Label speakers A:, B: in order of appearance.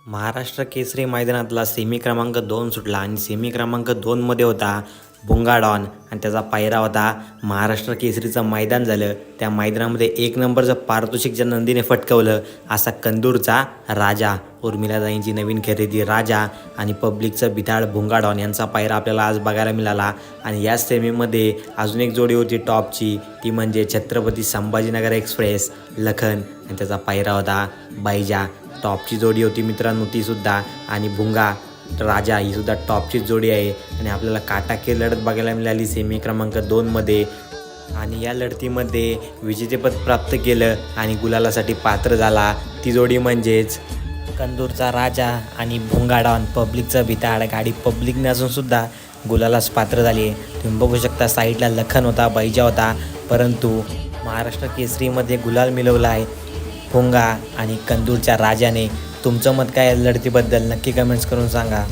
A: Maharashtra Kesari मैदानातला semi क्रमांक 2 सुटला आणि सेमी क्रमांक 2मध्ये होता भुंगा डॉन आणि त्याचा पायरा होता महाराष्ट्र केसरीचं मैदान झालं. त्या मैदानामध्ये 1 नंबरचं पारितोषिक ज्या नंदीने फटकवलं असा कंदूरचा राजा, उर्मिलाताईंची नवीन खरेदी राजा आणि पब्लिकचं बिथाड भुंगा डॉन यांचा पायरा आपल्याला आज बघायला मिळाला. आणि या सेमीमध्ये अजून एक जोडी होती टॉपची, ती म्हणजे छत्रपती संभाजीनगर एक्सप्रेस लखन आणि त्याचा पायरा होता बैजा. टॉपची जोडी होती मित्रांनो तीसुद्धा. आणि भुंगा राजा ही सुद्धा टॉपची जोडी आहे आणि आपल्याला काटाकीर लढत बघायला मिळाली सेमी क्रमांक 2मध्ये. आणि या लढतीमध्ये विजेतेपद प्राप्त केलं आणि गुलालासाठी पात्र झाला ती जोडी म्हणजेच कंदूरचा राजा आणि भुंगा डॉन पब्लिकचं बिताड. गाडी पब्लिकने असूनसुद्धा गुलालास पात्र झाली आहे. तुम्ही बघू शकता साईडला लखन होता, बैजा होता, परंतु महाराष्ट्र केसरीमध्ये गुलाल मिळवला आहे भुंगा आणि कंदूरच्या राजाने. तुमचं मत काय या लढतीबद्दल नक्की कमेंट्स करून सांगा.